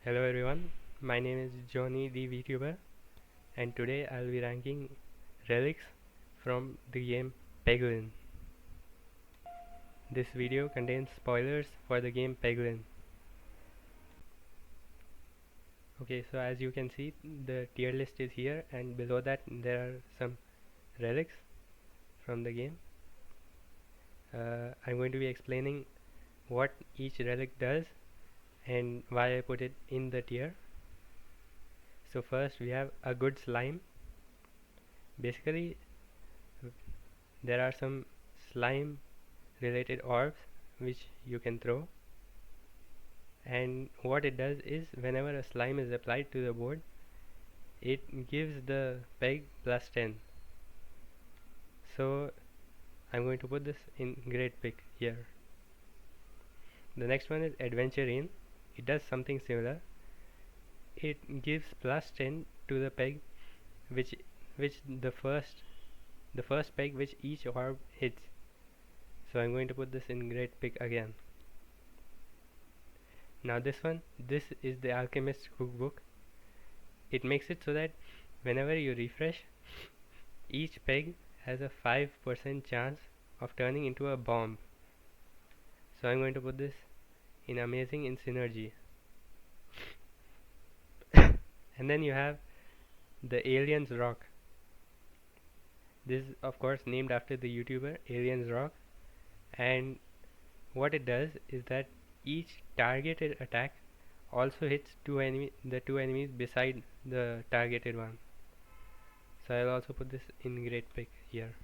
Hello everyone, my name is Johnny the VTuber and today I'll be ranking relics from the game Peglin. This video contains spoilers for the game Peglin. Okay, so as you can see, the tier list is here and below that there are some relics from the game. I'm going to be explaining what each relic does and why I put it in the tier. So first we have a good slime. Basically there are some slime related orbs which you can throw, and what it does is whenever a slime is applied to the board it gives the peg plus 10. So I'm going to put this in great pick here. The next one is adventure in. It does something similar. It gives plus 10 to the peg which the first peg which each orb hits. So I'm going to put this in great pick again. Now this is the alchemist cookbook. It makes it so that whenever you refresh, each peg has a 5% chance of turning into a bomb. So I'm going to put this in amazing in synergy. And then you have the aliens rock. This is of course named after the YouTuber aliens rock, and what it does is that each targeted attack also hits the two enemies beside the targeted one. So I'll also put this in great pick here.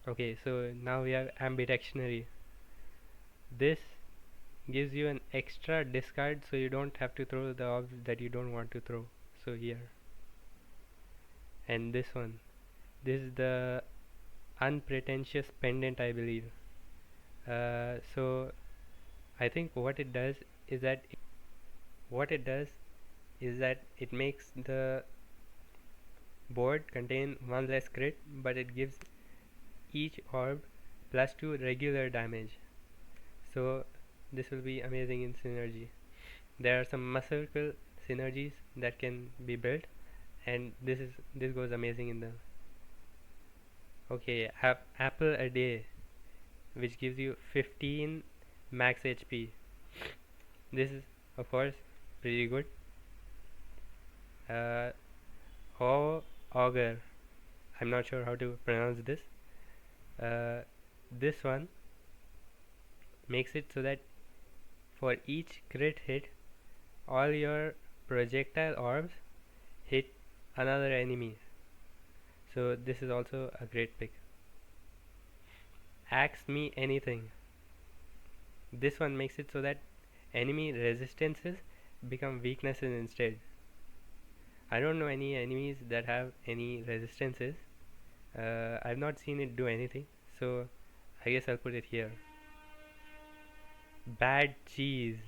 Okay, so now we have ambidextrary. This gives you an extra discard so you don't have to throw the orbs that you don't want to throw. So here. And this is the unpretentious pendant, I believe. So I think what it does is that it makes the board contain one less crit, but it gives each orb plus 2 regular damage. So this will be amazing in synergy. There are some circle synergies that can be built, and this goes amazing in the. Okay, apple a day, which gives you 15 max HP. This is of course pretty good. Uh, Augur, I'm not sure how to pronounce this. This one makes it so that for each crit hit, all your projectile orbs hit another enemy. So this is also a great pick. Ask me anything. This one makes it so that enemy resistances become weaknesses instead. I don't know any enemies that have any resistances. I've not seen it do anything, so I guess I'll put it here. Bad cheese.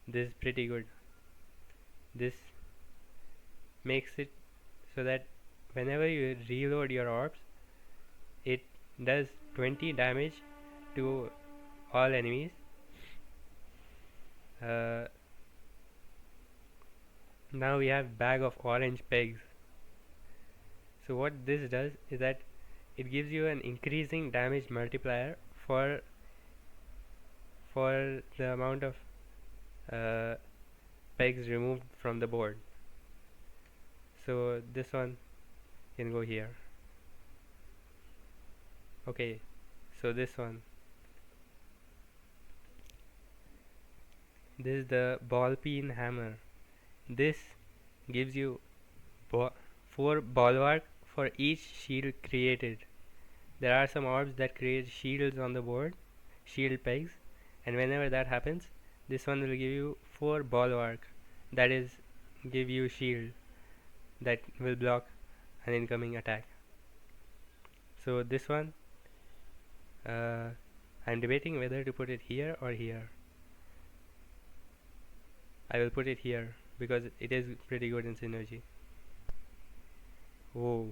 This is pretty good. This makes it so that whenever you reload your orbs, it does 20 damage to all enemies. Now we have bag of orange pegs. So what this does is that it gives you an increasing damage multiplier for the amount of uh, pegs removed from the board. So this one can go here. Okay, so this is the ball peen hammer. This gives you 4 bulwark for each shield created. There are some orbs that create shields on the board, shield pegs, and whenever that happens, this one will give you 4 bulwark, that is, give you shield that will block an incoming attack. So this one, I'm debating whether to put it here or here. I will put it here because it is pretty good in synergy. Oh,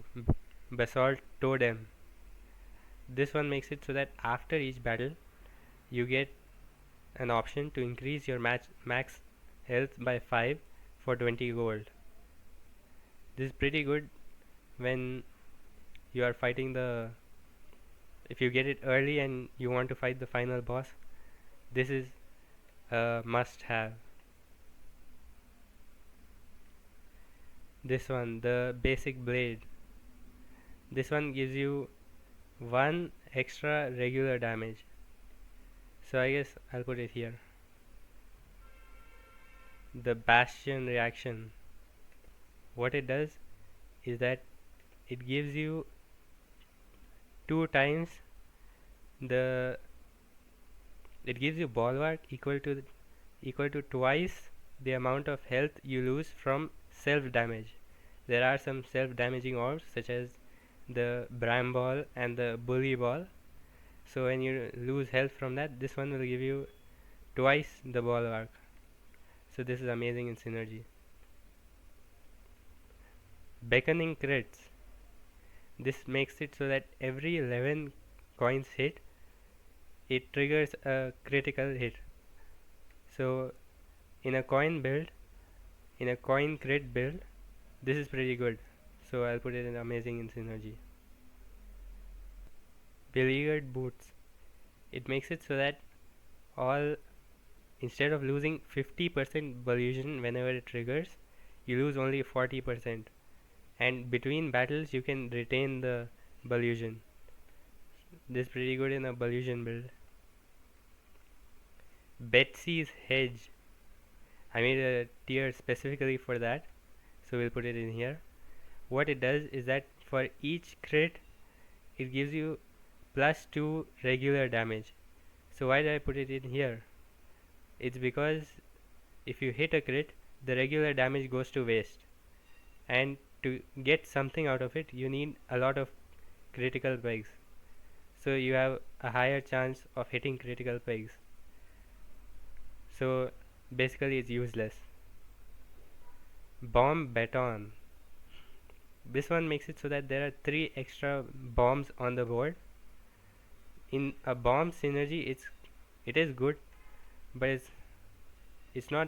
basalt totem. This one makes it so that after each battle you get an option to increase your max health by 5 for 20 gold. This is pretty good when you are fighting the, if you get it early and you want to fight the final boss, this is a must have. This one, the basic blade, this one gives you 1 extra regular damage, so I guess I'll put it here. The bastion reaction, what it does is that it gives you 2 times the, it gives you bulwark equal to twice the amount of health you lose from self damage. There are some self damaging orbs such as the Bram ball and the bully ball, so when you lose health from that, this one will give you twice the bulwark. So this is amazing in synergy. Beckoning crits, this makes it so that every 11 coins hit, it triggers a critical hit. So in a coin build, in a coin crit build, this is pretty good, so I'll put it in amazing in synergy. Beleaguered boots, it makes it so that all, instead of losing 50% Bolusion whenever it triggers, you lose only 40%, and between battles you can retain the Bolusion. This is pretty good in a Bolusion build. Betsy's Hedge, I made a tier specifically for that, so we'll put it in here. What it does is that for each crit, it gives you +2 regular damage. So why did I put it in here? It's because if you hit a crit, the regular damage goes to waste, and to get something out of it, you need a lot of critical pegs. So you have a higher chance of hitting critical pegs. So basically it's useless. Bomb baton, this one makes it so that there are 3 extra bombs on the board. In a bomb synergy, it is good, but it's not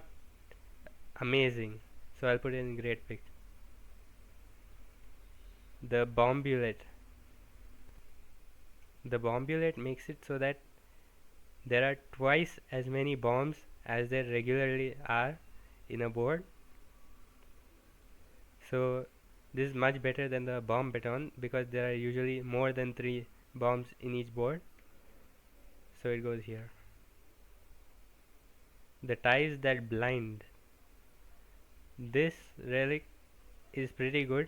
amazing, so I'll put it in great pick. The bombulate, the bombulate makes it so that there are twice as many bombs as there regularly are in a board. So this is much better than the bomb baton because there are usually more than 3 bombs in each board. So it goes here. The ties that blind, this relic is pretty good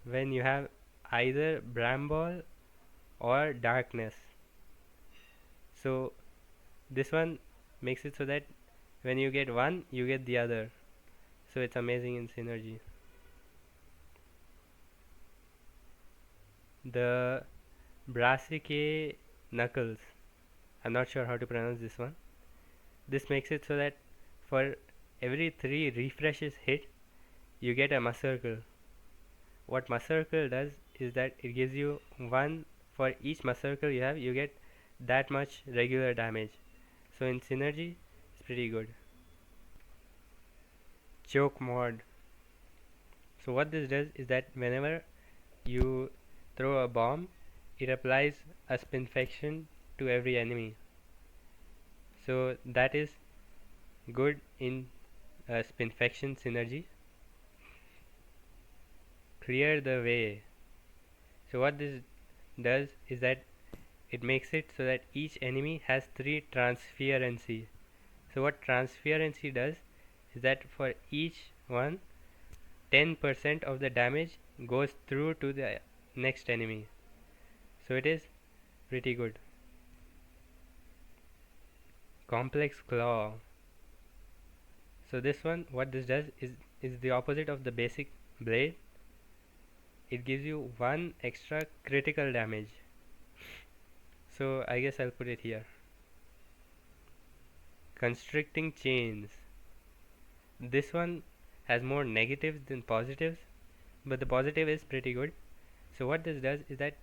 when you have either Bramble or Darkness. So this one makes it so that when you get one, you get the other. So it's amazing in synergy. The Brassicae Knuckles, I'm not sure how to pronounce this one. This makes it so that for every 3 refreshes hit, you get a Muscircle. What Muscircle does is that it gives you 1 for each Muscircle you have, you get that much regular damage. So in synergy, it's pretty good. Choke mod. So what this does is that whenever you throw a bomb, it applies a spinfection to every enemy. So that is good in spinfection synergy. Clear the way. So what this does is that it makes it so that each enemy has 3 transferency. So what transferency does is that for each one, 10% of the damage goes through to the next enemy. So it is pretty good. Complex claw. So this one, what this does is the opposite of the basic blade. It gives you 1 extra critical damage. So I guess I'll put it here. Constricting chains. This one has more negatives than positives, but the positive is pretty good. So what this does is that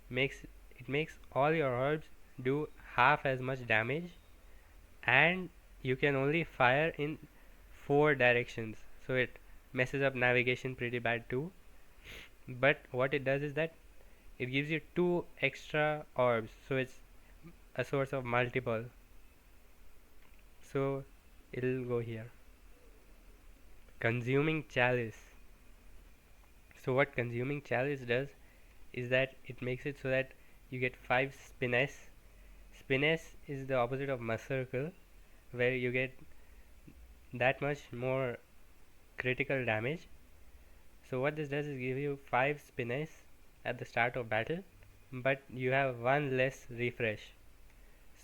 it makes all your orbs do half as much damage, and you can only fire in 4 directions, so it messes up navigation pretty bad too. But what it does is that it gives you 2 extra orbs, so it's a source of multiple. So it'll go here. Consuming chalice. So what consuming chalice does is that it makes it so that you get 5 spiness. Spiness is the opposite of circle, where you get that much more critical damage. So what this does is give you 5 spiness at the start of battle, but you have 1 less refresh.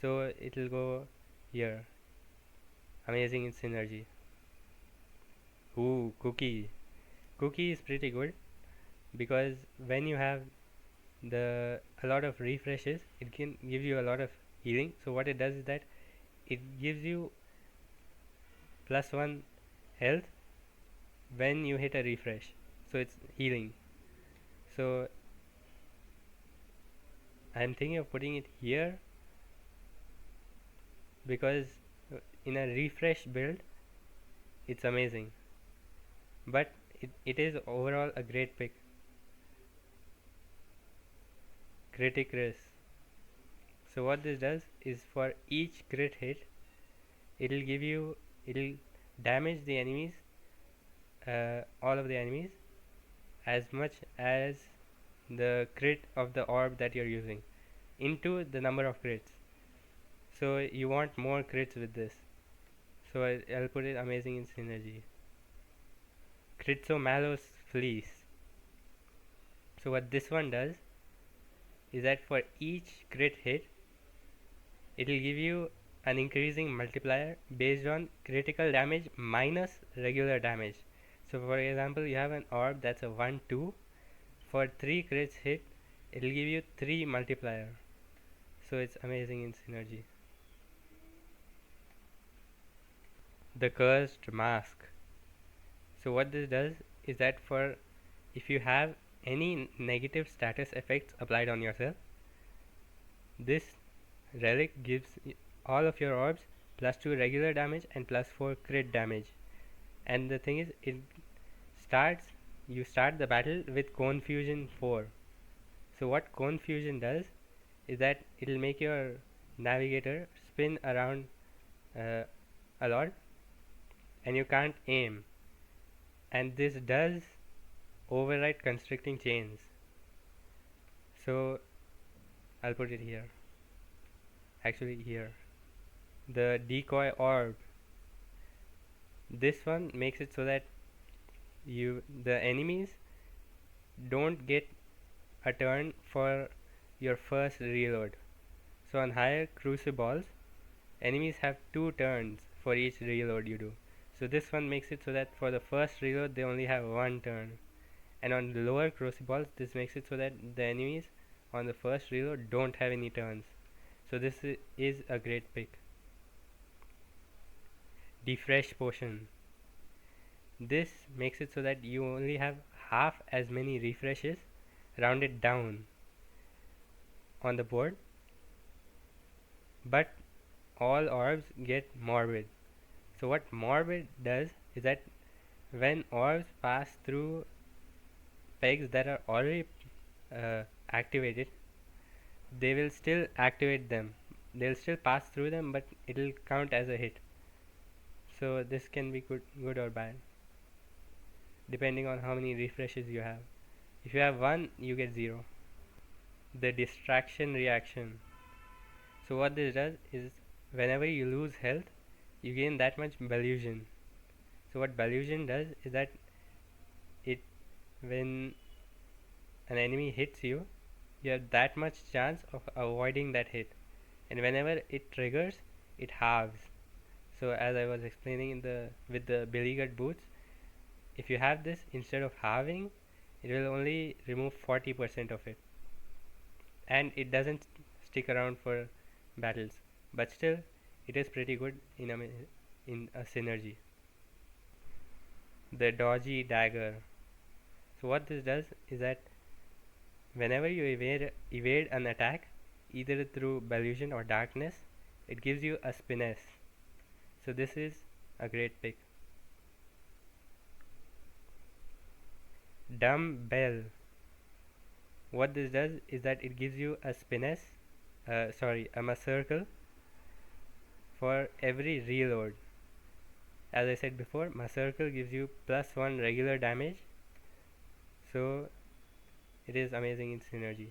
So it'll go here. Amazing in synergy. Ooh, cookie. Cookie is pretty good because when you have the a lot of refreshes, it can give you a lot of healing. So what it does is that it gives you +1 health when you hit a refresh. So it's healing. So I'm thinking of putting it here because in a refresh build it's amazing, but it is overall a great pick. Critic risk. So what this does is for each crit hit it'll damage the enemies, all of the enemies, as much as the crit of the orb that you're using into the number of crits. So you want more crits with this. So I'll put it amazing in synergy. Critsomalos Fleece. So what this one does is that for each crit hit, it'll give you an increasing multiplier based on critical damage minus regular damage. So for example, you have an orb that's a 1-2. For 3 crits hit, it'll give you 3 multiplier. So it's amazing in synergy. The Cursed Mask. So what this does is that for if you have any negative status effects applied on yourself, this relic gives all of your orbs +2 regular damage and +4 crit damage. And the thing is, you start the battle with Confusion 4. So what Confusion does is that it'll make your navigator spin around a lot and you can't aim, and this does override constricting chains. So I'll put it here, actually here. The decoy orb, this one makes it so that the enemies don't get a turn for your first reload. So on higher crucibles, enemies have 2 turns for each reload you do. So this one makes it so that for the first reload they only have 1 turn, and on the lower crucibles this makes it so that the enemies on the first reload don't have any turns. So this is a great pick. Defresh potion. This makes it so that you only have half as many refreshes rounded down on the board, but all orbs get morbid. So what morbid does is that when orbs pass through pegs that are already activated, they will still activate them. They'll still pass through them, but it'll count as a hit. So this can be good or bad, depending on how many refreshes you have. If you have 1, you get 0. The distraction reaction. So what this does is whenever you lose health, you gain that much Ballusion. So what Ballusion does is that when an enemy hits you, you have that much chance of avoiding that hit, and whenever it triggers, it halves. So as I was explaining with the beleaguered boots, if you have this, instead of halving, it will only remove 40% of it, and it doesn't stick around for battles, but still it is pretty good in a synergy. The dodgy dagger. So what this does is that whenever you evade an attack, either through Ballusion or darkness, it gives you a spiness. So this is a great pick. Dumbbell. What this does is that it gives you a a circle for every reload. As I said before, my circle gives you +1 regular damage, so it is amazing in synergy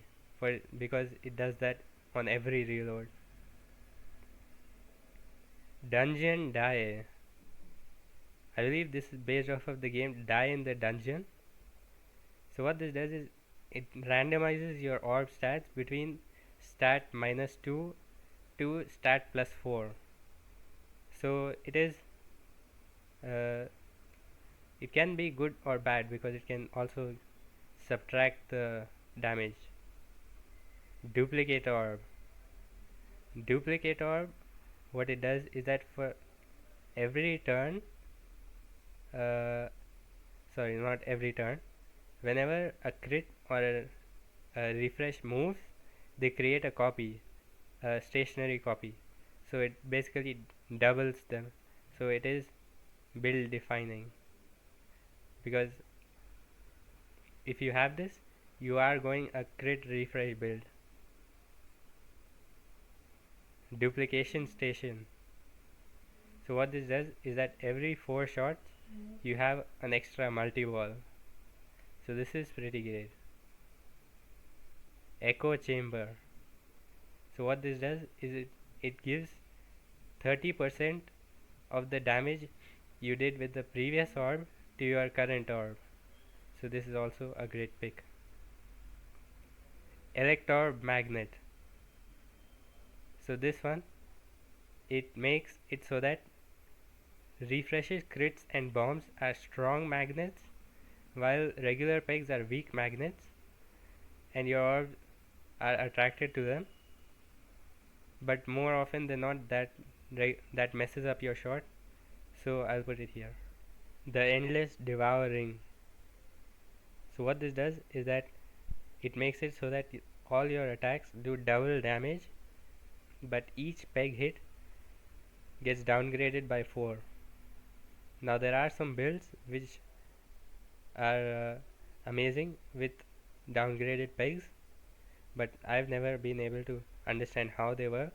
because it does that on every reload. Dungeon Die. I believe this is based off of the game Die in the Dungeon. So what this does is it randomizes your orb stats between stat -2 to stat +4. So uh, it can be good or bad because it can also subtract the damage. Duplicate orb. Duplicate orb, what it does is that for every turn, uh, sorry, not every turn, whenever a crit or a refresh moves, they create a copy, a stationary copy. So it basically doubles them. So it is build defining because if you have this, you are going a crit refresh build. Duplication station. So what this does is that every 4 shots you have an extra multi-ball. So this is pretty great. Echo chamber. So what this does is it gives 30% of the damage you did with the previous orb to your current orb. So this is also a great pick. Elector magnet. So this one, it makes it so that refreshes, crits and bombs are strong magnets while regular pegs are weak magnets and your orbs are attracted to them, but more often than not that messes up your shot, so I'll put it here. The endless devouring. So what this does is that it makes it so that all your attacks do double damage, but each peg hit gets downgraded by 4. Now there are some builds which are amazing with downgraded pegs, but I've never been able to understand how they work.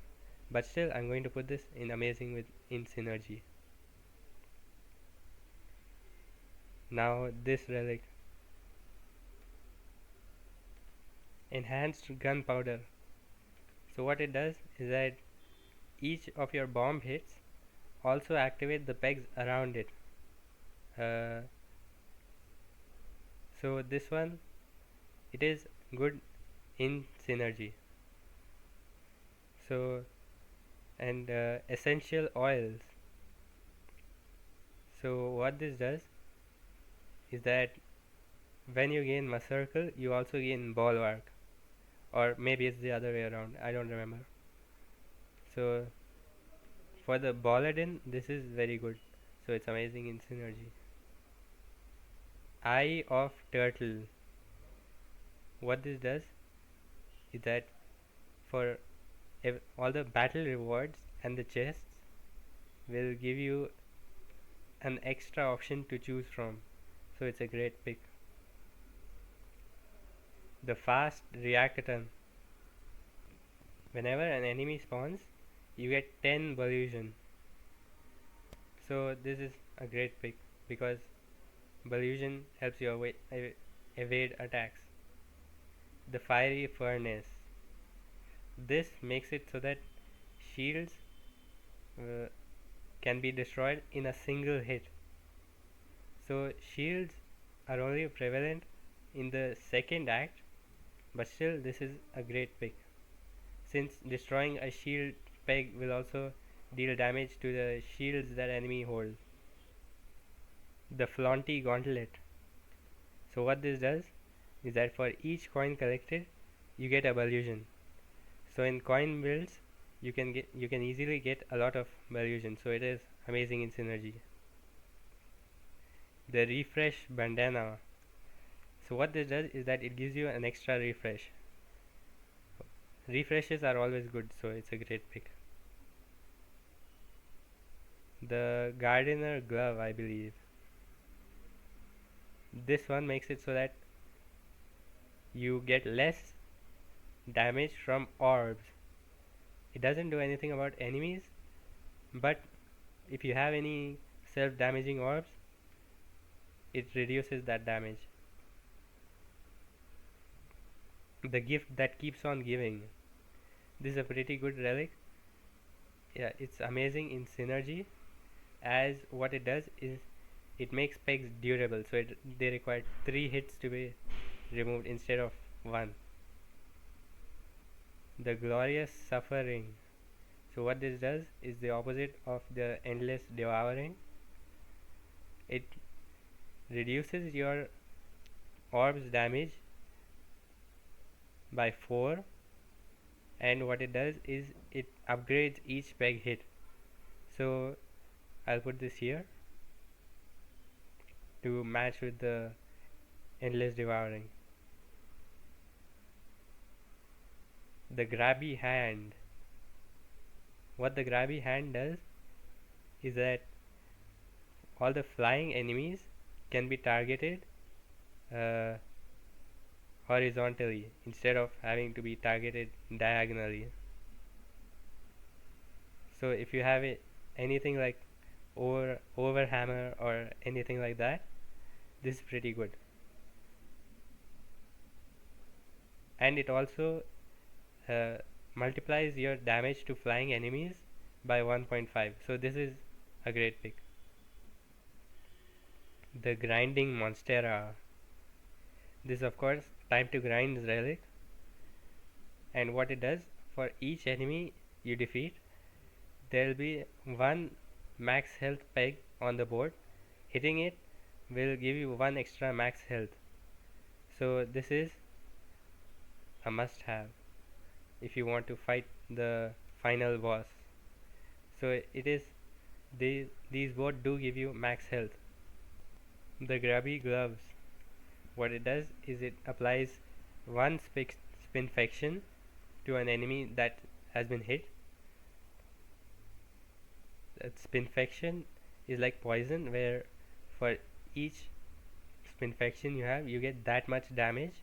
But still, I'm going to put this in amazing in synergy. Now this relic, enhanced gunpowder. So what it does is that each of your bomb hits also activate the pegs around it. Uh, so this one, it is good in synergy. So and essential oils. So what this does is that when you gain muscle circle, you also gain bulwark, or maybe it's the other way around. I don't remember. So for the Bolladin, this is very good. So it's amazing in synergy. Eye of Turtle. What this does is that for all the battle rewards and the chests will give you an extra option to choose from. So it's a great pick. The fast reactant. Whenever an enemy spawns, you get 10 Ballusion. So this is a great pick because Ballusion helps you evade attacks. The fiery furnace. This makes it so that shields uh, can be destroyed in a single hit. So shields are only prevalent in the second act, but still this is a great pick since destroying a shield peg will also deal damage to the shields that enemy holds. The Flaunty Gauntlet. So what this does is that for each coin collected you get a Ballusion. So in coin builds you can easily get a lot of Ballusion, so it is amazing in synergy. The refresh bandana. So what this does is that it gives you an extra refresh. Refreshes are always good, so it's a great pick. The Gardener Glove, I believe. This one makes it so that you get less damage from orbs. It doesn't do anything about enemies, but if you have any self-damaging orbs, it reduces that damage. The gift that keeps on giving. This is a pretty good relic. Yeah, it's amazing in synergy, as what it does is it makes pegs durable, so they require 3 hits to be removed instead of 1. The Glorious Suffering. So what this does is the opposite of the Endless Devouring. It reduces your orb's damage by 4, and what it does is it upgrades each peg hit. So I'll put this here to match with the Endless Devouring. The Grabby Hand. What the Grabby Hand does is that all the flying enemies can be targeted uh, horizontally instead of having to be targeted diagonally. So if you have anything like overhammer or anything like that, this is pretty good. And it also uh, multiplies your damage to flying enemies by 1.5. So this is a great pick. The Grinding Monstera. This of course time to grind relic, and what it does, for each enemy you defeat, there will be one max health peg on the board. Hitting it will give you one extra max health. So this is a must have if you want to fight the final boss. So it is these both do give you max health. The Grubby Gloves. What it does is it applies one spinfection to an enemy that has been hit. That spinfection is like poison, where for each spinfection you have, you get that much damage.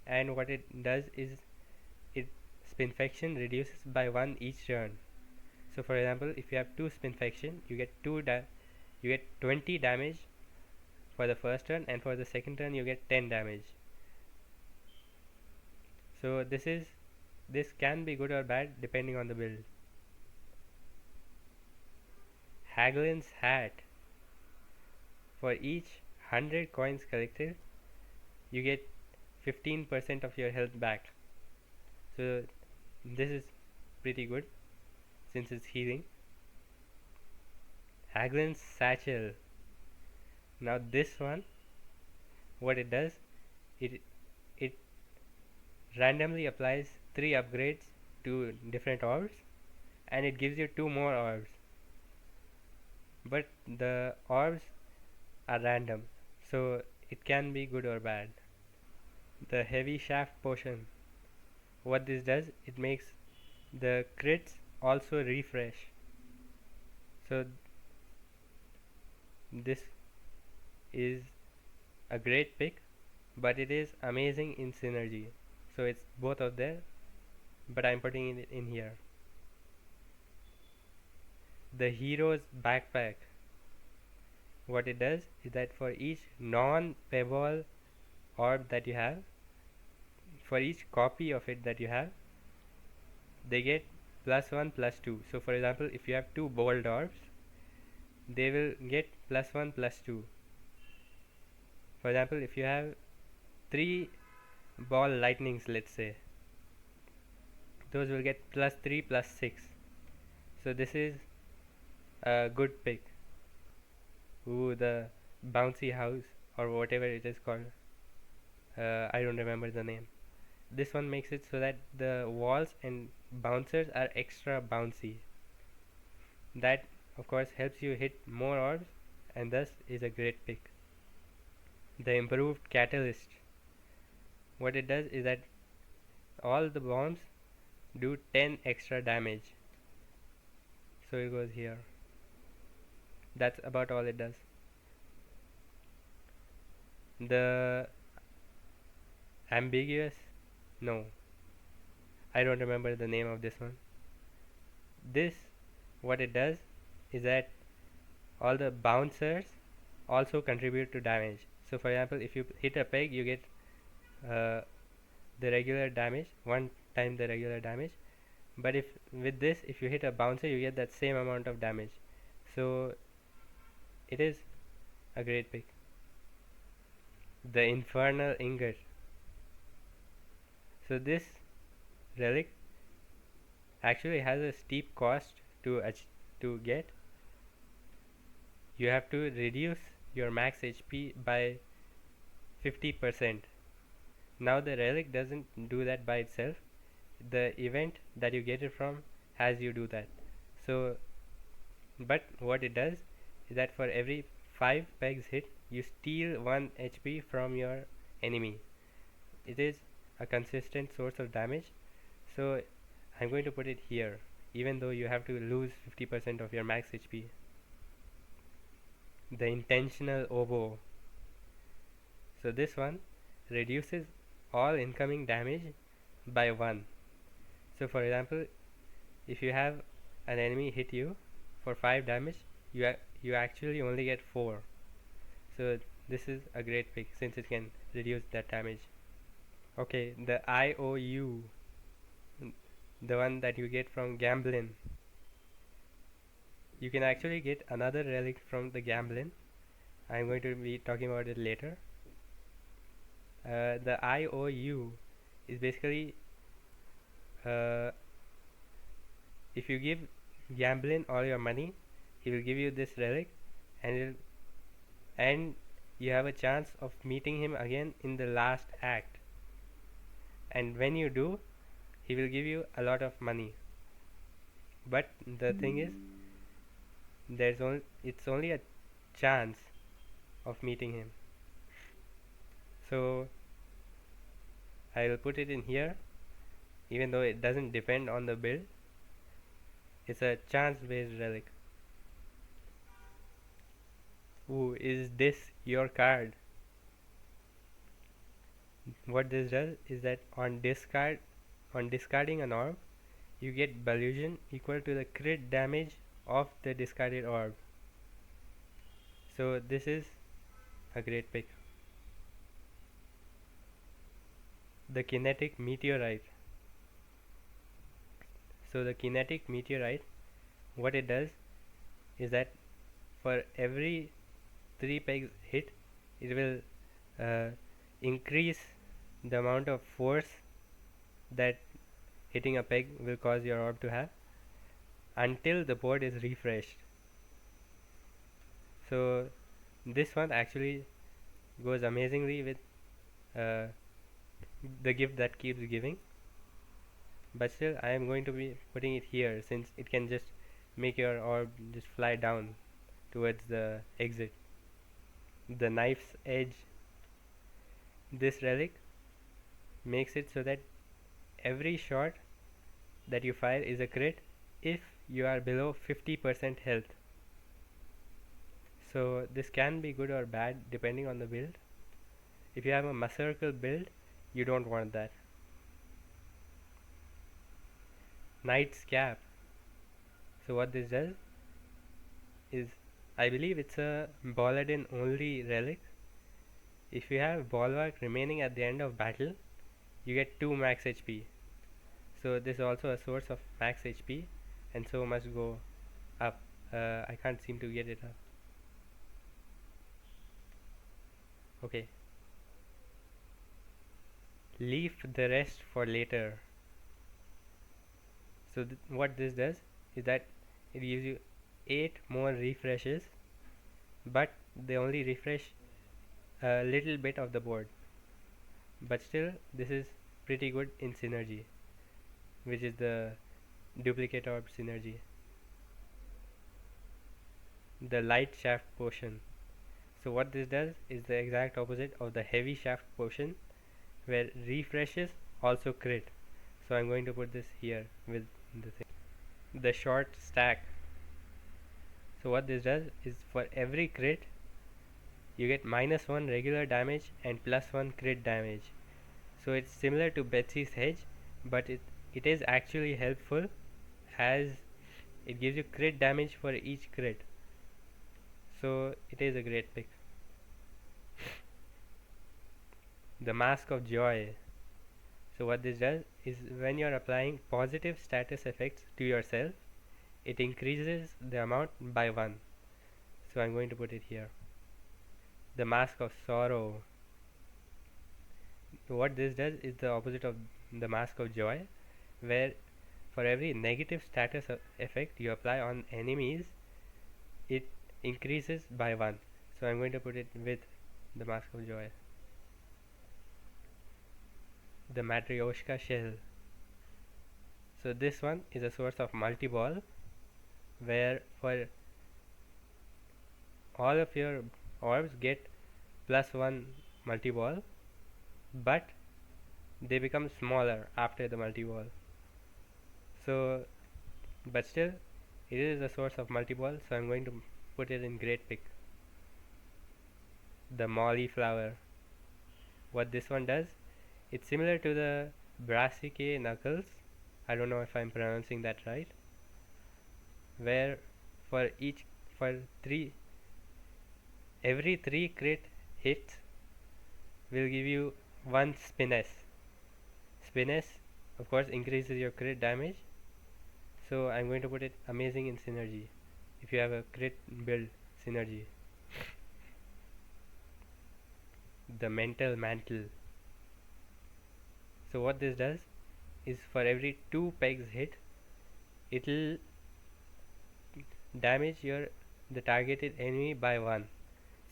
And what it does is it spinfection reduces by 1 each turn. So for example, if you have 2 spinfection, you get 20 damage for the first turn, and for the second turn you get 10 damage. So this can be good or bad depending on the build. Haglin's Hat. For each 100 coins collected, you get 15% of your health back. So this is pretty good since it's healing. Haglin's Satchel. Now this one, what it does, it randomly applies 3 upgrades to different orbs, and it gives you 2 more orbs. But the orbs are random, so it can be good or bad. The Heavy Shaft Potion. What this does, it makes the crits also refresh. So this is a great pick, but it is amazing in synergy. So it's both of there, but I'm putting it in here. The Hero's Backpack. What it does is that for each non-pebble orb that you have, for each copy of it that you have, they get +1 +2. So for example, if you have 2 bold orbs, they will get +1 +2. For example, if you have 3 ball lightnings, let's say, those will get +3 +6. So this is a good pick. Ooh, the bouncy house or whatever it is called. I don't remember the name. This one makes it so that the walls and bouncers are extra bouncy. That of course helps you hit more orbs, and thus is a great pick. The Improved Catalyst. What it does is that all the bombs do 10 extra damage. So it goes here. That's about all it does. The ambiguous, no, I don't remember the name of this one. This, what it does is that all the bouncers also contribute to damage. So for example, if you hit a peg, you get uh, the regular damage, one time the regular damage. But if with this, if you hit a bouncer, you get that same amount of damage. So it is a great pick. The infernal ingot. So this relic actually has a steep cost to get. You have to reduce your max HP by 50%. Now the relic doesn't do that by itself. The event that you get it from has you do that. So, but what it does is that for every 5 pegs hit, you steal 1 HP from your enemy. It is a consistent source of damage. So I'm going to put it here, even though you have to lose 50% of your max HP. The intentional oboe. So this one reduces all incoming damage by 1. So for example, if you have an enemy hit you for 5 damage, you actually only get 4. So this is a great pick since it can reduce that damage. Okay, the IOU, the one that you get from Gamblin. You can actually get another relic from the Gamblin. I'm going to be talking about it later. The IOU is basically if you give Gamblin all your money, he will give you this relic, and you have a chance of meeting him again in the last act. And when you do, he will give you a lot of money. But the thing is, it's only a chance of meeting him. So I will put it in here, even though it doesn't depend on the build. It's a chance based relic. Ooh, is this your card? What this does is that on discarding an orb, you get Ballusion equal to the crit damage of the discarded orb. So this is a great pick. The Kinetic Meteorite. So the Kinetic Meteorite, what it does is that for every 3 pegs hit, it will increase the amount of force that hitting a peg will cause your orb to have until the board is refreshed. So this one actually goes amazingly with the gift that keeps giving, but still I am going to be putting it here since it can just make your orb just fly down towards the exit. The Knife's Edge. This relic makes it so that every shot that you fire is a crit if you are below 50% health. So this can be good or bad depending on the build. If you have a Macircle build, you don't want that. Knight's Cap. So what this does is, I believe it's a Baladin only relic. If you have Bulwark remaining at the end of battle, you get 2 max HP. So this is also a source of max HP, and so must go up. I can't seem to get it up. Okay. Leave the rest for later. So what this does is that it gives you 8 more refreshes, but they only refresh a little bit of the board. But still, this is pretty good in synergy, which is the duplicate orb synergy. The light shaft potion. So what this does is the exact opposite of the heavy shaft potion, where refreshes also crit. So I'm going to put this here with the thing. The short stack. So what this does is for every crit you get -1 regular damage and +1 crit damage. So it's similar to Betsy's Hedge, but it is actually helpful as it gives you crit damage for each crit. So it is a great pick. The Mask of Joy. So what this does is when you are applying positive status effects to yourself, it increases the amount by 1. So I'm going to put it here. The Mask of Sorrow. What this does is the opposite of the Mask of Joy, where for every negative status effect you apply on enemies, it increases by 1. So I'm going to put it with the Mask of Joy. The Matryoshka Shell. So this one is a source of multi-ball, where for all of your orbs get +1 multi-ball, but they become smaller after the multi-ball. So, but still, it is a source of multi-ball, so I'm going to put it in great pick. The Molly Flower. What this one does, it's similar to the Brassicae Knuckles. I don't know if I'm pronouncing that right. Where for every 3 crit hits will give you 1 Spiness. Spiness, of course, increases your crit damage. So I'm going to put it amazing in synergy. If you have a crit build synergy. The Mental Mantle. So what this does is for every 2 pegs hit, it will damage the targeted enemy by 1.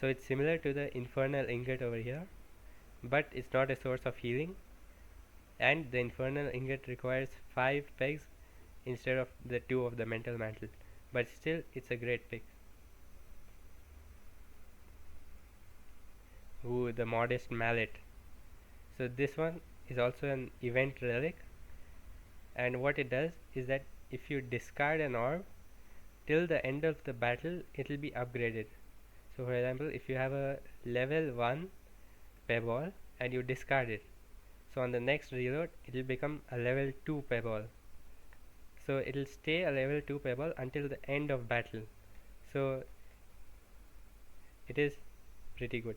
So it's similar to the Infernal Ingot over here, but it's not a source of healing, and the Infernal Ingot requires 5 pegs instead of the 2 of the Mental Mantle, but still it's a great pick. Ooh, the Modest Mallet. So this one is also an event relic, and what it does is that if you discard an orb till the end of the battle, it will be upgraded. So for example, if you have a level 1 Payball and you discard it, so on the next reload it will become a level 2 Payball. So it will stay a level 2 Payball until the end of battle. So it is pretty good.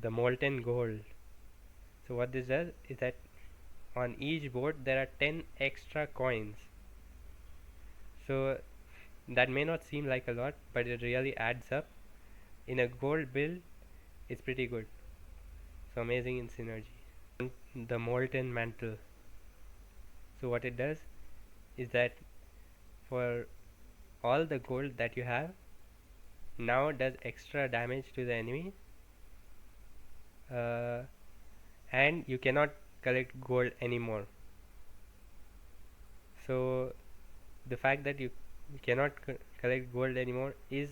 The Molten Gold. So what this does is that on each board there are 10 extra coins. So that may not seem like a lot, but it really adds up. In a gold build, it's pretty good. So amazing in synergy. The Molten Mantle. So what it does is that for all the gold that you have, now it does extra damage to the enemy, and you cannot collect gold anymore. So the fact that you cannot collect gold anymore is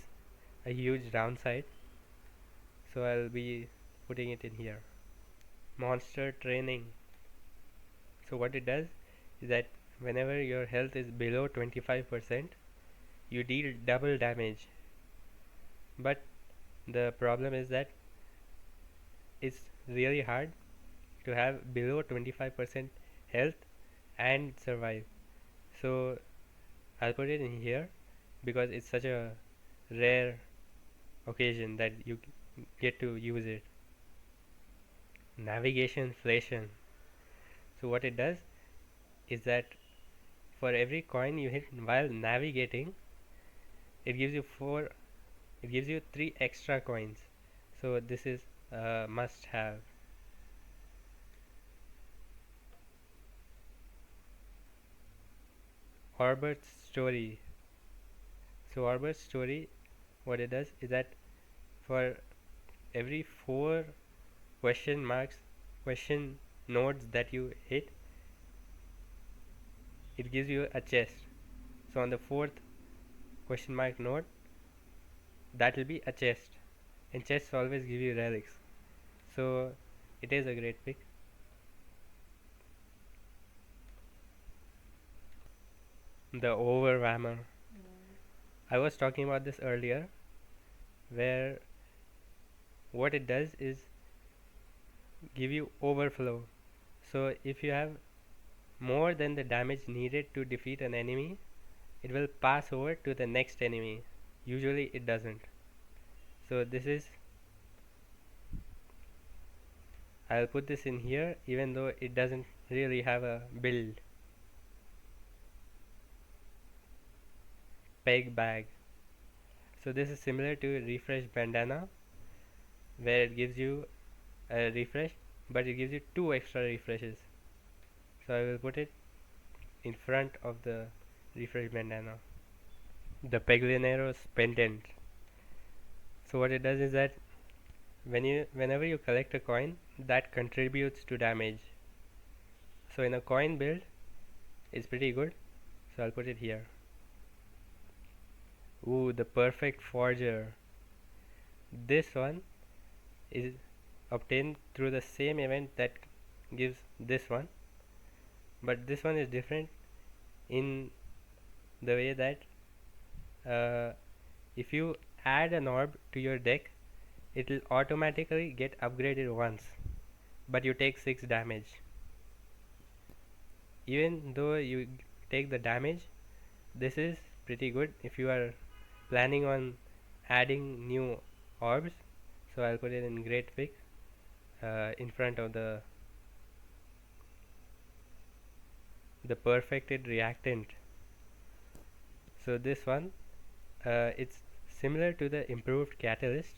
a huge downside, so I'll be putting it in here. Monster Training. So what it does is that whenever your health is below 25%, you deal double damage, but the problem is that it's really hard to have below 25% health and survive. So I'll put it in here because it's such a rare occasion that you get to use it. Navigation Inflation. So what it does is that for every coin you hit while navigating, it gives you 3 extra coins. So this is a must have. Orbert's Story. So Orbert's Story, what it does is that for every 4 question nodes that you hit, it gives you a chest. So on the 4th question mark node, that will be a chest, and chests always give you relics. So it is a great pick. The overwhammer. I was talking about this earlier, where what it does is give you overflow. So if you have more than the damage needed to defeat an enemy, it will pass over to the next enemy. Usually it doesn't. So this is, I'll put this in here even though it doesn't really have a build. Peg bag. So this is similar to refresh bandana, where it gives you a refresh, but it gives you 2 extra refreshes. So I will put it in front of the refresh bandana. The Peglin pendant. So what it does is that whenever you collect a coin, that contributes to damage. So in a coin build, it's pretty good. So I'll put it here. Ooh, the perfect forger. This one is obtained through the same event that gives this one, but this one is different in the way that if you add an orb to your deck, it will automatically get upgraded once, but you take 6 damage. Even though you take the damage, this is pretty good if you are planning on adding new orbs. So I'll put it in great pick in front of the perfected reactant. So this one, it's similar to the improved catalyst,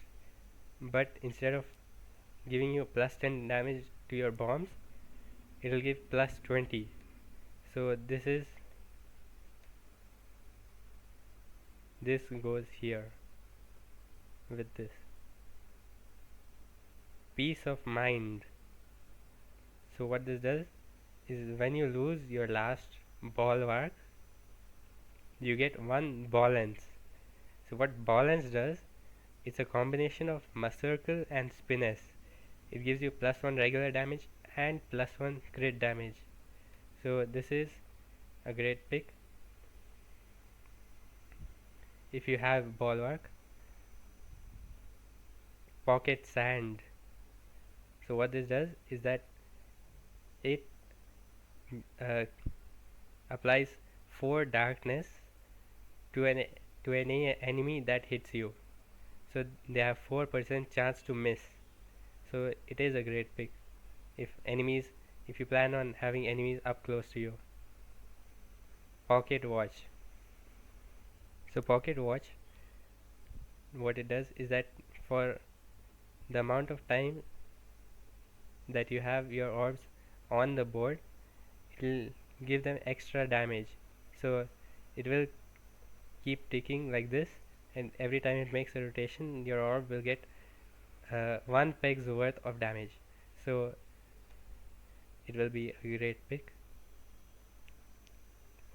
but instead of giving you plus 10 damage to your bombs, it will give plus 20. So this goes here with this. Peace of mind. So what this does is when you lose your last bulwark, you get 1 balance. So what balance does, it's a combination of Circle and Spiness. It gives you plus 1 regular damage and plus 1 crit damage. So this is a great pick if you have bulwark. Pocket sand. So what this does is that it uh, applies 4 darkness to any enemy that hits you. So they have 4% chance to miss. So it is a great pick if you plan on having enemies up close to you. Pocket watch. So pocket watch, what it does is that for the amount of time that you have your orbs on the board, it will give them extra damage. So it will keep ticking like this, and every time it makes a rotation, your orb will get 1 peg's worth of damage. So it will be a great pick.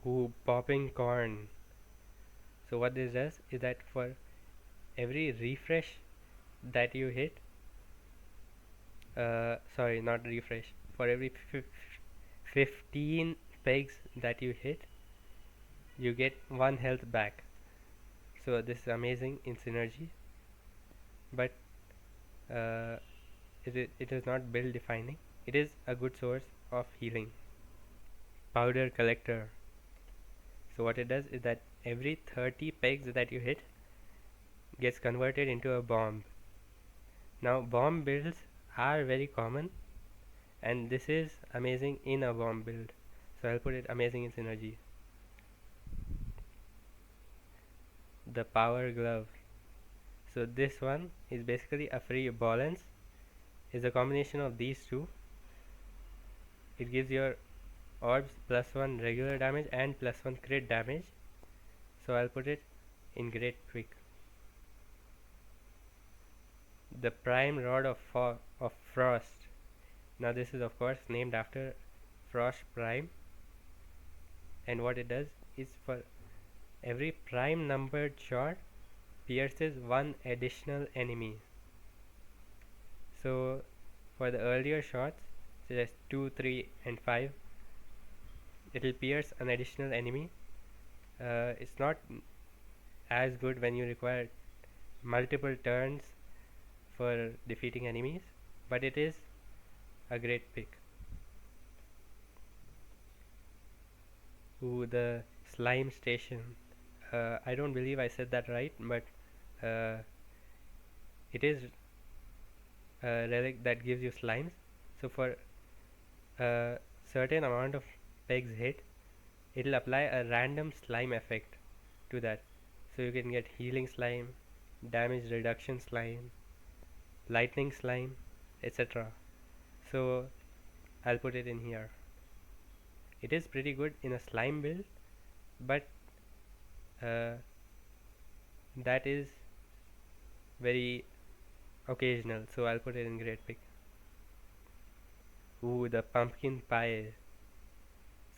Ooh, popping corn. So what this does is that for every refresh that you hit, sorry, not refresh, for every 15 pegs that you hit, you get 1 health back. So this is amazing in synergy, but uh, it is not build defining. It is a good source of healing. Powder collector. So what it does is that every 30 pegs that you hit gets converted into a bomb. Now bomb builds are very common, and this is amazing in a bomb build. So I'll put it amazing in synergy. The power glove. So this one is basically a free balance. Is a combination of these two. It gives your orbs plus 1 regular damage and plus 1 crit damage. So I'll put it in great quick. The prime rod of frost. Now this is of course named after Frost Prime, and what it does is for every prime numbered shot pierces 1 additional enemy. So for the earlier shots, such as 2, 3 and 5, it will pierce an additional enemy, It's not as good when you require multiple turns for defeating enemies, but it is a great pick. Ooh, the slime station. I don't believe I said that right, but uh, it is a relic that gives you slimes. So for a certain amount of pegs hit, it'll apply a random slime effect to that. So you can get healing slime, damage reduction slime, lightning slime, etc. So I'll put it in here. It is pretty good in a slime build, but uh, that is very occasional, so I'll put it in great pick. Ooh, the pumpkin pie.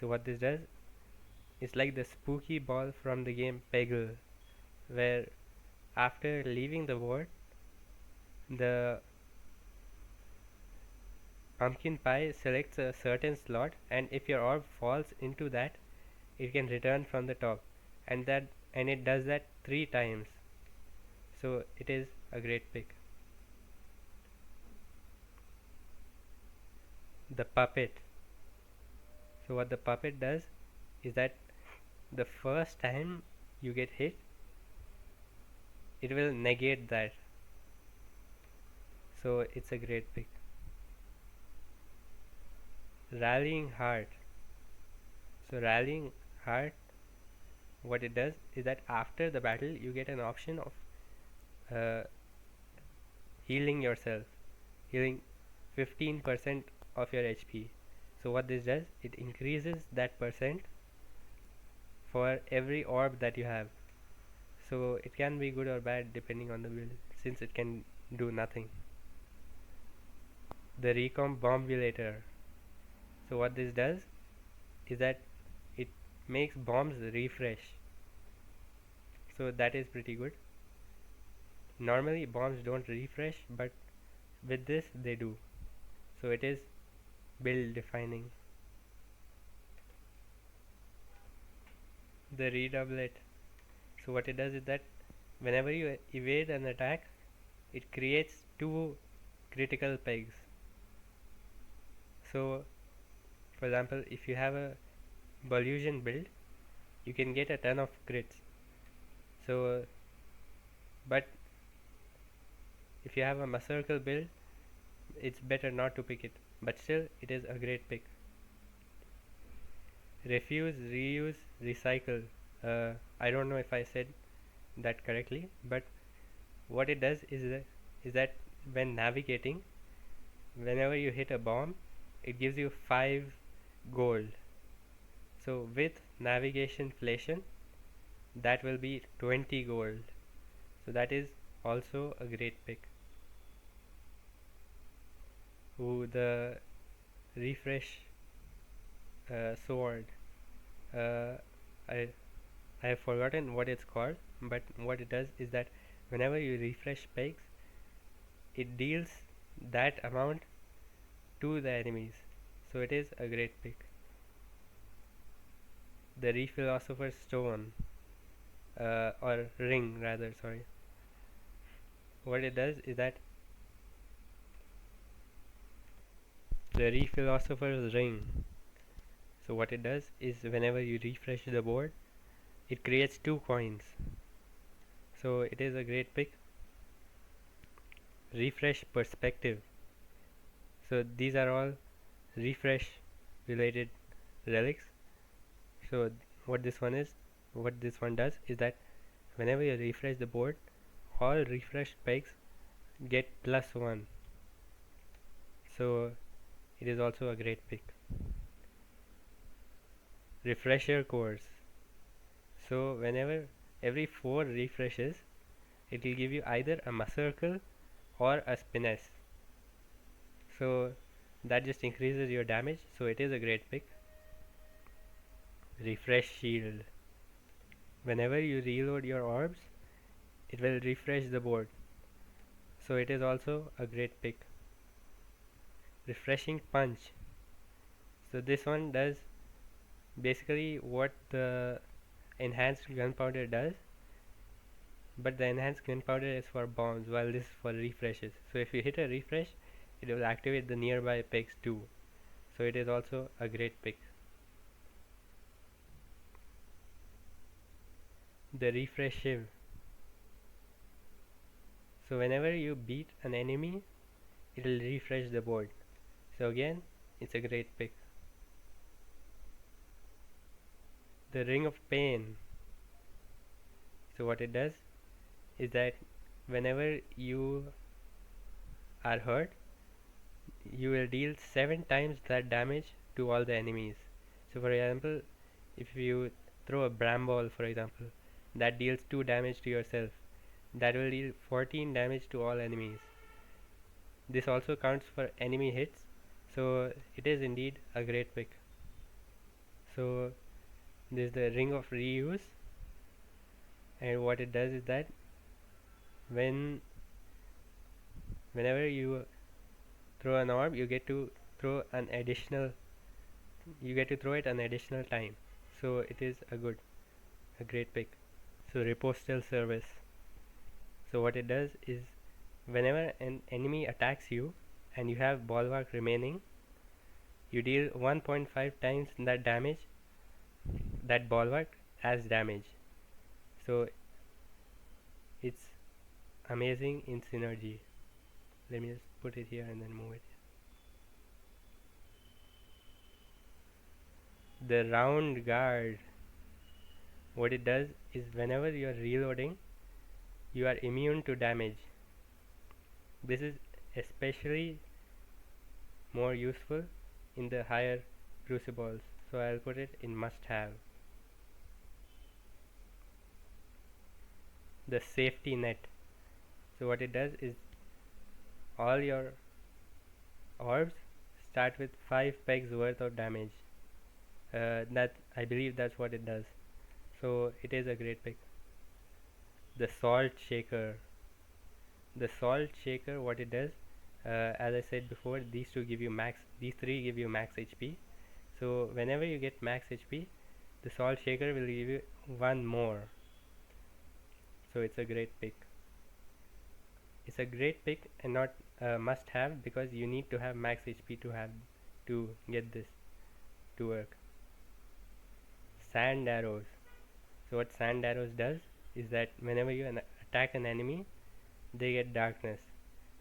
So what this does is like the spooky ball from the game Peggle, where after leaving the board, the pumpkin pie selects a certain slot, and if your orb falls into that, it can return from the top, and it does that 3 times. So it is a great pick. The puppet. So what the puppet does is that the first time you get hit, it will negate that. So it's a great pick. Rallying heart. So rallying heart, what it does is that after the battle you get an option of uh, healing yourself, healing 15% of your HP. So what this does, it increases that percent for every orb that you have. So it can be good or bad depending on the build, since it can do nothing. The recomp bombulator. So what this does is that it makes bombs refresh. So that is pretty good. Normally bombs don't refresh, but with this they do. So it is build defining. The redoublet. So what it does is that whenever you evade an attack, it creates 2 critical pegs. So for example, if you have a Bolusion build, you can get a ton of crits. So but if you have a Masurkle build, it's better not to pick it, but still it is a great pick. Refuse, reuse, recycle. I don't know if I said that correctly, but what it does is that when navigating, whenever you hit a bomb, it gives you 5 gold. So with navigation inflation, that will be 20 gold. So that is also a great pick. Ooh, the refresh sword. Uh, I I have forgotten what it's called, but what it does is that whenever you refresh pegs, it deals that amount to the enemies. So it is a great pick. The Rephilosopher's Stone, or ring rather, sorry. What it does is that the Rephilosopher's ring. So what it does is whenever you refresh the board, it creates 2 coins. So it is a great pick. Refresh perspective. So these are all refresh related relics. So what this one does is that whenever you refresh the board, all refreshed pegs get +1. So it is also a great pick. Refresher cores. So whenever every 4 refreshes, it will give you either a Masurkle or a Spiness. So that just increases your damage, so it is a great pick. Refresh shield. Whenever you reload your orbs, it will refresh the board, so it is also a great pick. Refreshing punch. So this one does basically what the enhanced gunpowder does, but the enhanced gunpowder is for bombs while this is for refreshes. So if you hit a refresh, it will activate the nearby pegs too. So it is also a great pick. The refresh shiv. So whenever you beat an enemy, it will refresh the board. So again, it's a great pick. The ring of pain. So what it does is that whenever you are hurt, you will deal 7 times that damage to all the enemies. So for example, if you throw a bramble, for example, that deals 2 damage to yourself, that will deal 14 damage to all enemies. This also counts for enemy hits, so it is indeed a great pick. So this is the ring of reuse, and what it does is that whenever you throw an orb, you get to throw it an additional time. So it is a great pick. So ripostal service. So what it does is whenever an enemy attacks you and you have bulwark remaining, you deal 1.5 times that bulwark as damage. So it's amazing in synergy. Let me just put it here and then move it. The round guard. What it does is whenever you are reloading, you are immune to damage. This is especially more useful in the higher crucibles, so I'll put it in must have. The safety net. So what it does is all your orbs start with 5 pegs worth of damage. That I believe that's what it does. So it is a great pick. The salt shaker. The salt shaker, what it does, as I said before, these three give you max HP. So whenever you get max HP, the salt shaker will give you one more. So it's a great pick. It's a great pick and not a must have, because you need to have max HP to get this to work. Sand arrows. So what sand arrows does is that whenever you attack an enemy, they get darkness.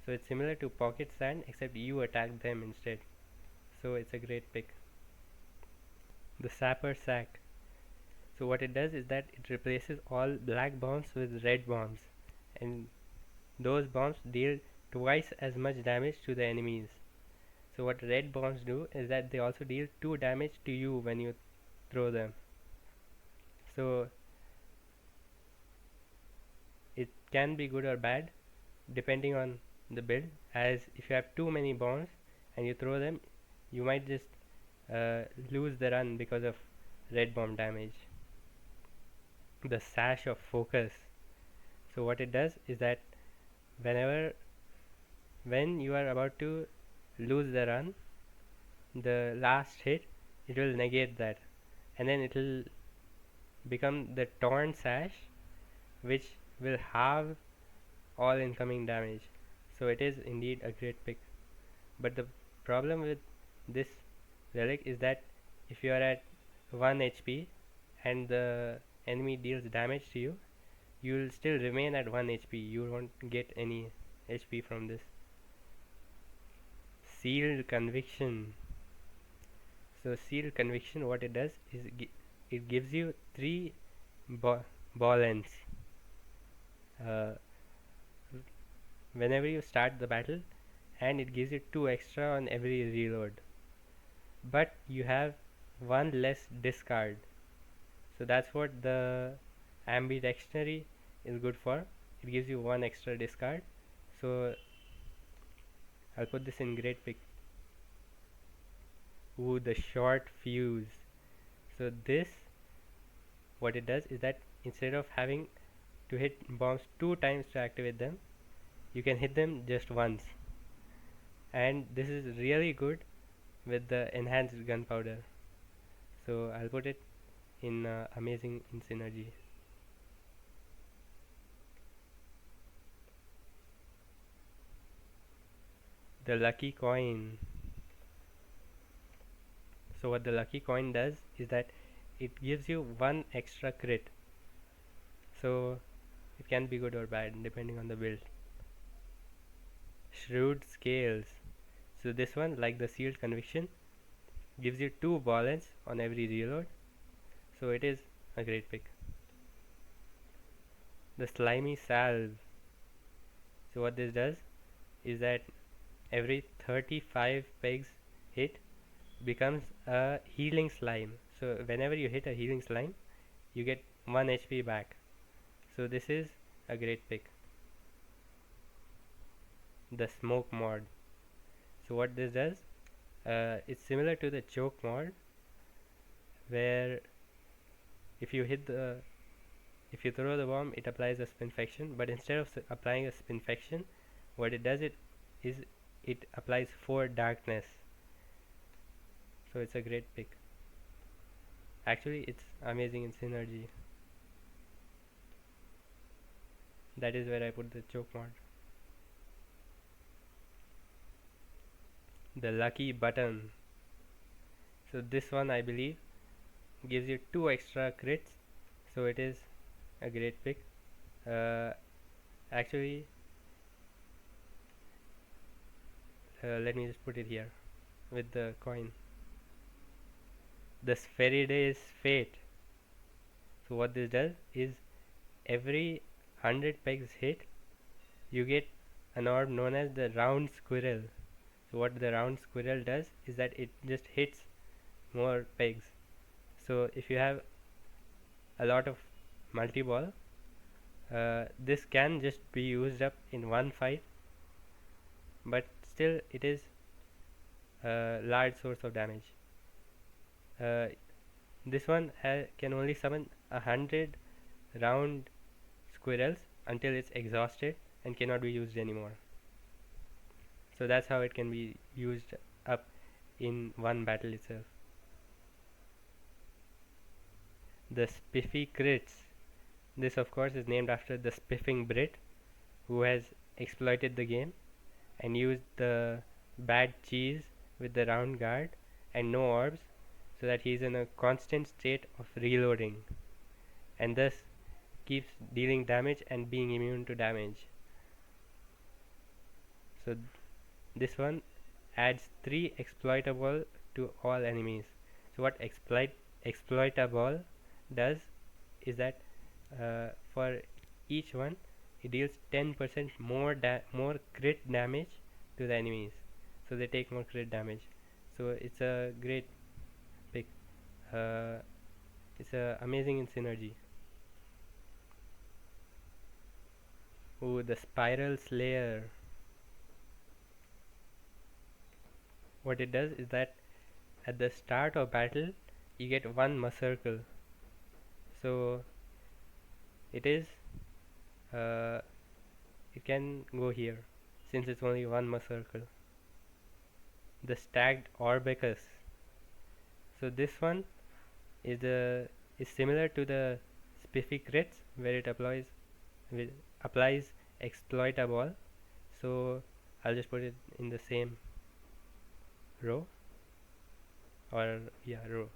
So it's similar to pocket sand, except you attack them instead. So it's a great pick. The sapper sack. So what it does is that it replaces all black bombs with red bombs, and those bombs deal twice as much damage to the enemies. So what red bombs do is that they also deal 2 damage to you when you throw them. So it can be good or bad depending on the build, as if you have too many bombs and you throw them, you might just lose the run because of red bomb damage. The sash of focus. So what it does is that when you are about to lose the run, the last hit, it will negate that, and then it will become the torn sash, which will halve all incoming damage. So it is indeed a great pick. But the problem with this relic is that if you are at 1 HP and the enemy deals damage to you, you will still remain at 1 HP. You won't get any HP from this. Sealed conviction. So sealed conviction, what it does is it gives you 3 ball ends. Whenever you start the battle, and it gives you 2 extra on every reload, but you have 1 less discard. So that's what the ambidextrity is good for. It gives you 1 extra discard. So I'll put this in great pick. Ooh, the short fuse. So this, what it does is that instead of having to hit bombs 2 times to activate them, you can hit them just once. And this is really good with the enhanced gunpowder. So I'll put it in amazing in synergy. The lucky coin. So what the lucky coin does is that it gives you one extra crit. So it can be good or bad depending on the build. Shrewd scales. So this one, like the sealed conviction, gives you 2 balance on every reload. So it is a great pick. The slimy salve. So what this does is that every 35 pegs hit becomes a healing slime. So whenever you hit a healing slime, you get 1 HP back. So this is a great pick. The smoke mod. So what this does, it's similar to the choke mod, where if you hit the if you throw the bomb, it applies a spinfection. But instead of applying a spinfection, what it does is it applies 4 darkness. So it's a great pick. Actually, it's amazing in synergy. That is where I put the choke mod. The lucky button. So this one, I believe, gives you 2 extra crits. So it is a great pick. Actually, let me just put it here with the coin. The Spherides Fate. So what this does is every 100 pegs hit, you get an orb known as the round squirrel. So what the round squirrel does is that it just hits more pegs. So if you have a lot of multi-ball, this can just be used up in one fight, but still it is a large source of damage. This one can only summon 100 round squirrels until it's exhausted and cannot be used anymore. So that's how it can be used up in one battle itself. The Spiffy Crits. This of course is named after the spiffing Brit who has exploited the game and used the bad cheese with the round guard and no orbs, so that he is in a constant state of reloading and thus keeps dealing damage and being immune to damage. So this one adds 3 exploitable to all enemies. So what exploitable does is that for each one it deals 10% more crit damage to the enemies, so they take more crit damage. So it's a great pick. It's amazing in synergy. Ooh, the Spiral Slayer. What it does is that at the start of battle you get 1 circle. So it is it can go here since it's only 1 circle. The Stacked Orbicus. So this one is similar to the Spiffy Crits, where it applies exploitable. So I'll just put it in the same row, or yeah, row.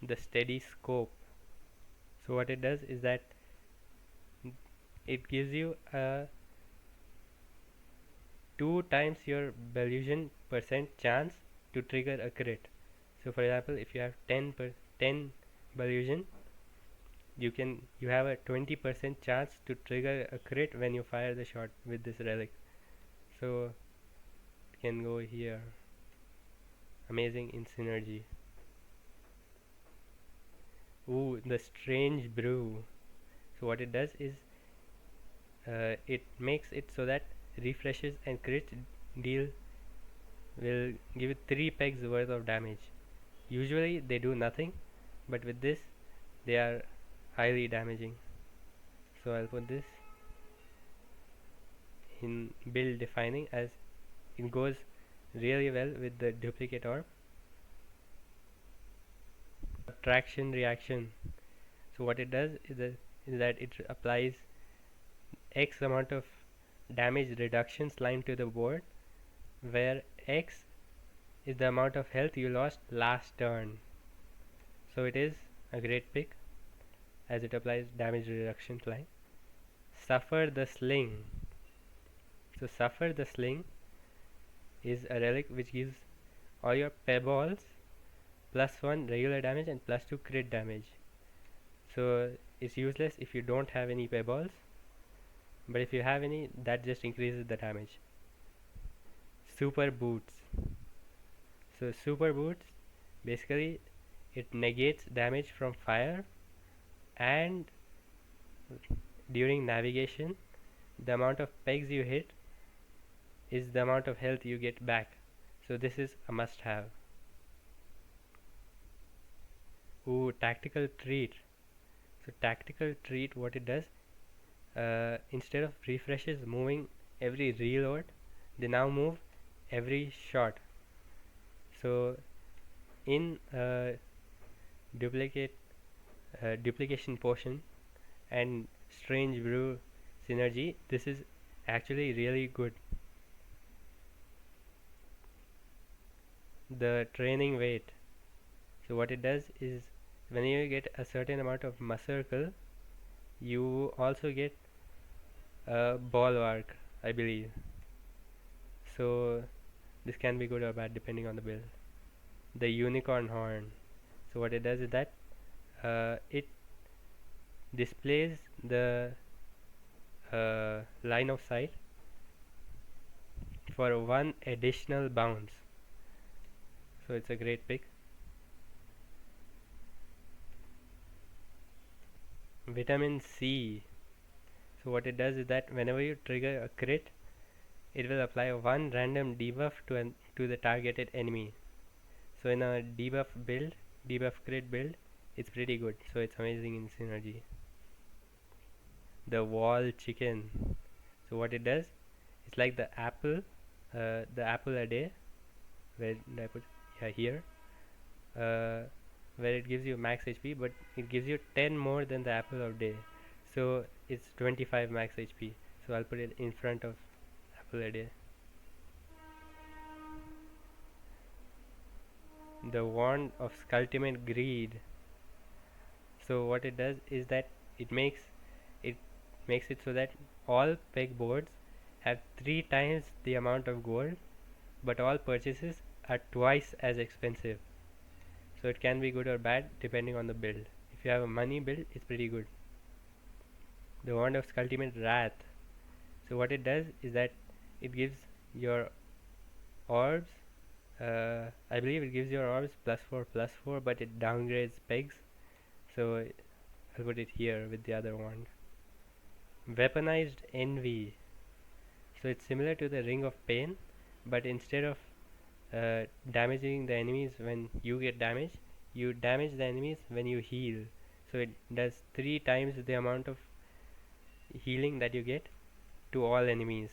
The Steady Scope. So what it does is that it gives you a 2 times your Bellusion percent chance to trigger a crit. So for example, if you have 10 Bellusion, you have a 20% chance to trigger a crit when you fire the shot with this relic. So it can go here. Amazing in synergy. Ooh, the Strange Brew. So what it does is it makes it so that refreshes and crit deal will give it 3 pegs worth of damage. Usually they do nothing, but with this they are highly damaging. So I'll put this in build defining, as it goes really well with the duplicate orb. subtraction reaction. So what it does is that it applies X amount of damage reduction slime to the board, where X is the amount of health you lost last turn. So it is a great pick as it applies damage reduction slime. Suffer the Sling. So Suffer the Sling is a relic which gives all your pebbles +1 regular damage and +2 crit damage. So it's useless if you don't have any pebbles, but if you have any, that just increases the damage. Super Boots. So Super Boots, basically it negates damage from fire, and during navigation the amount of pegs you hit is the amount of health you get back. So this is a must have. Ooh, Tactical Treat. So Tactical Treat, what it does, instead of refreshes moving every reload, they now move every shot. So in duplicate duplication potion and strange brew synergy, this is actually really good. The training weight. So what it does is when you get a certain amount of circle, you also get a bulwark, I believe. So this can be good or bad depending on the build. The unicorn horn. So what it does is that it displays the line of sight for one additional bounce. So it's a great pick. Vitamin C. So what it does is that whenever you trigger a crit, it will apply one random debuff to the targeted enemy. So in a debuff crit build, it's pretty good. So it's amazing in synergy. The wall chicken. So what it does, it's like the apple a day. Where did I put? Yeah, here. Where it gives you max HP, but it gives you 10 more than the apple of day. So it's 25 max HP. So I'll put it in front of apple a day. The wand of Scultimate Greed. So what it does is that it makes it so that all peg boards have 3 times the amount of gold, but all purchases are twice as expensive. So it can be good or bad depending on the build. If you have a money build, it's pretty good. The wand of Scultimate Wrath. So what it does is that it gives your orbs, I believe it gives your orbs +4/+4, but it downgrades pegs. So I'll put it here with the other wand. Weaponized Envy. So it's similar to the Ring of Pain, but instead of damaging the enemies when you get damaged, you damage the enemies when you heal. So it does 3 times the amount of healing that you get to all enemies.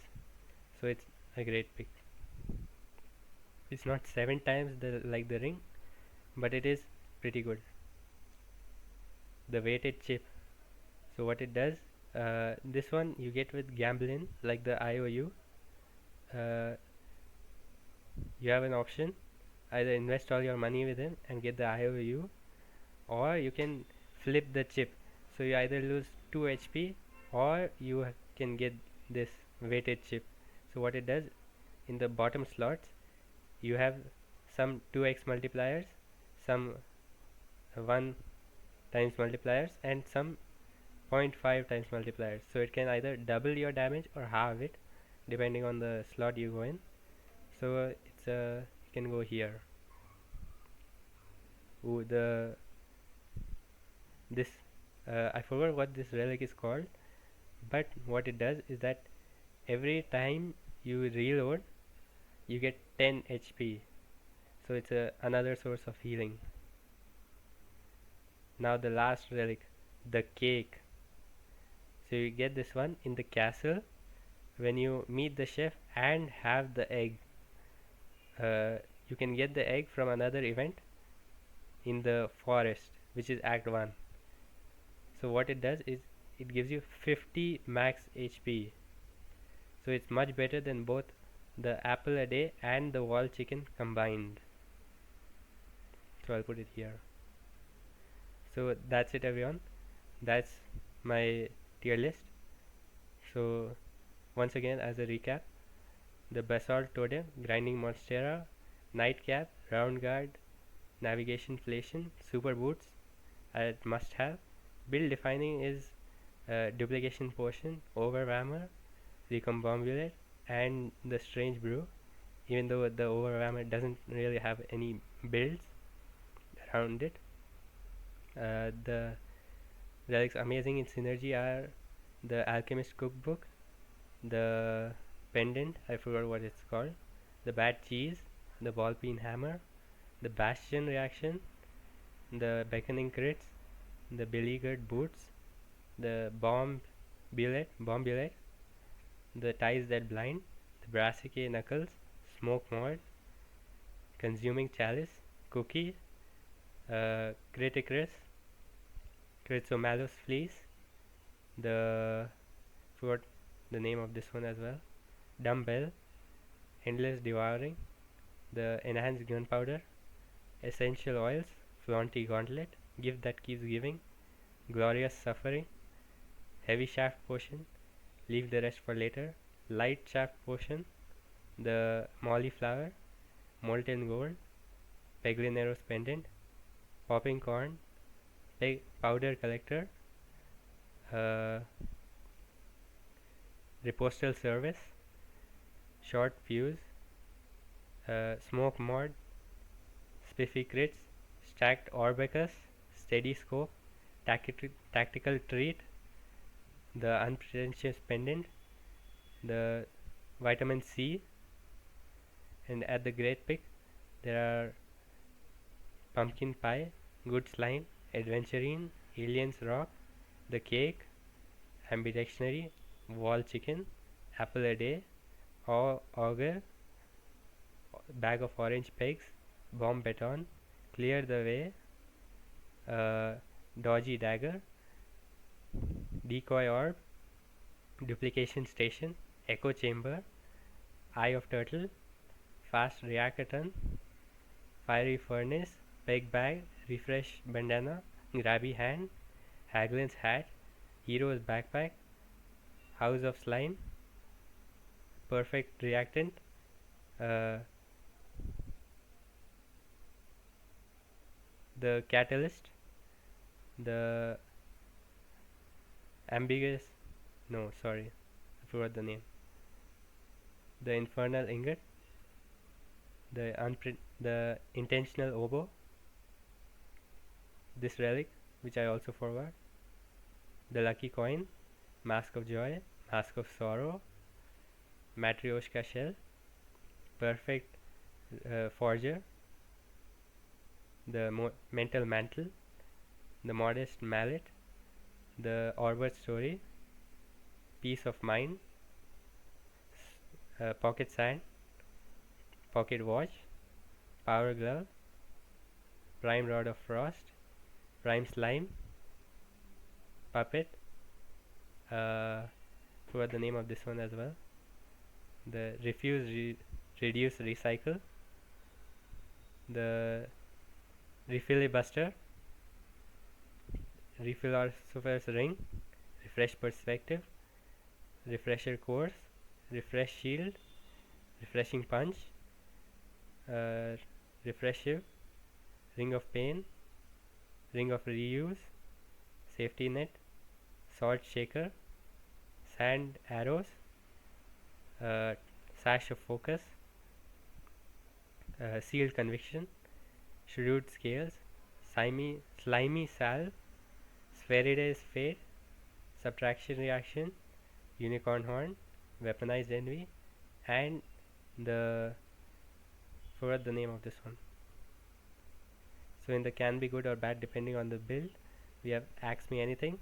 So it's a great pick. It's not 7 times like the ring, but it is pretty good. The weighted chip. So what it does, this one you get with gambling, like the IOU. You have an option, either invest all your money with him and get the IOU, or you can flip the chip. So you either lose 2 HP or you can get this weighted chip. So what it does, in the bottom slots you have some 2x multipliers, some 1 times multipliers, and some 0.5 times multipliers. So it can either double your damage or halve it depending on the slot you go in. So it's you can go here. Ooh, this I forgot what this relic is called, but what it does is that every time you reload you get 10 HP. So it's another source of healing. Now the last relic, the cake. So you get this one in the castle when you meet the chef and have the egg. You can get the egg from another event in the forest. which is Act 1. So what it does is it gives you 50 max HP. So it's much better than both the apple a day and the wall chicken combined. So I'll put it here. So that's it, everyone. That's my tier list. So once again, as a recap, the basalt totem, grinding monstera, nightcap, round guard, navigation flation, super boots, must have. Build defining is duplication potion, overwhammer, recombobulate, and the strange brew. Even though the overwhammer doesn't really have any builds around it. The relics amazing in synergy are the alchemist cookbook, the pendant, I forgot what it's called, the bad cheese, the ball peen hammer, the bastion reaction, the beckoning crits, the beleaguered boots, the bomb bullet, the ties that blind, the brassica knuckles, smoke mod, consuming chalice, cookie, criticris, critzomalus fleece, the forgot the name of this one as well, dumbbell, endless devouring, the enhanced gunpowder, essential oils, flaunty gauntlet, gift that keeps giving, glorious suffering, heavy shaft potion, leave the rest for later, light shaft potion, the molly flower, molten gold, Peglin arrows pendant, popping corn, powder collector, uh, repostal service, short fuse, smoke mod, spiffy crits, stacked orbicus, steady scope, tactical treat, the unpretentious pendant, the vitamin C, and at the great pick there are pumpkin pie, good slime, adventurine, aliens rock, the cake, ambidextrary, wall chicken, apple a day, auger, bag of orange pegs, bomb baton, clear the way, dodgy dagger, decoy orb, duplication station, echo chamber, eye of turtle, fast reactaton, fiery furnace, peg bag, refresh bandana, grabby hand, Haglin's hat, hero's backpack, house of slime, perfect reactant, uh, the catalyst, the ambiguous, no, sorry, I forgot the name, the infernal ingot, the intentional oboe, this relic, which I also forgot, the lucky coin, mask of joy, mask of sorrow, matryoshka shell, perfect forger, the mental mantle, the modest mallet, the Orbit story, peace of mind, pocket sand, pocket watch, power glove, prime rod of frost, prime slime, puppet, forgot the name of this one as well, the reduce recycle, the refilibuster, philosopher's ring, refresh perspective, refresher course, refresh shield, refreshing punch, refreshive, ring of pain, ring of reuse, safety net, sword shaker, sand arrows, sash of focus, sealed conviction, shrewd scales, slimy salve, Spheriday's fate, subtraction reaction, unicorn horn, weaponized envy, and the forgot the name of this one. So in the can be good or bad depending on the build, we have ask me anything,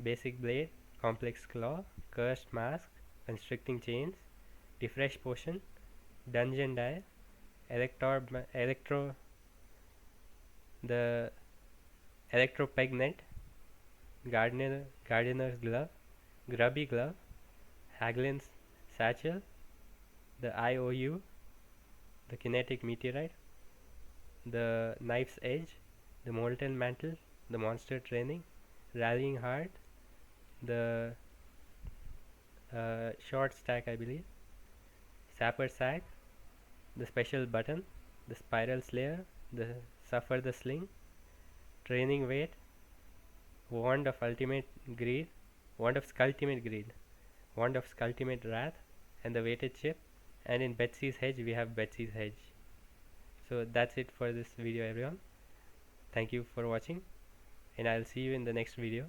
basic blade, complex claw, cursed mask, constricting chains, refresh potion, dungeon die, electro, the Electropegnet, Gardener's Glove, Grubby Glove, Haglin's Satchel, the IOU, the Kinetic Meteorite, the Knife's Edge, the Molten Mantle, the Monster Training, Rallying Heart, the Short Stack, I believe, Sapper Sack, the Special Button, the Spiral Slayer, the Suffer the Sling, Training Weight, Wand of Ultimate Greed, Wand of Skultimate Greed, Wand of Skultimate Wrath, and the Weighted Chip. And in Betsy's Hedge, we have Betsy's Hedge. So that's it for this video, everyone. Thank you for watching, and I'll see you in the next video.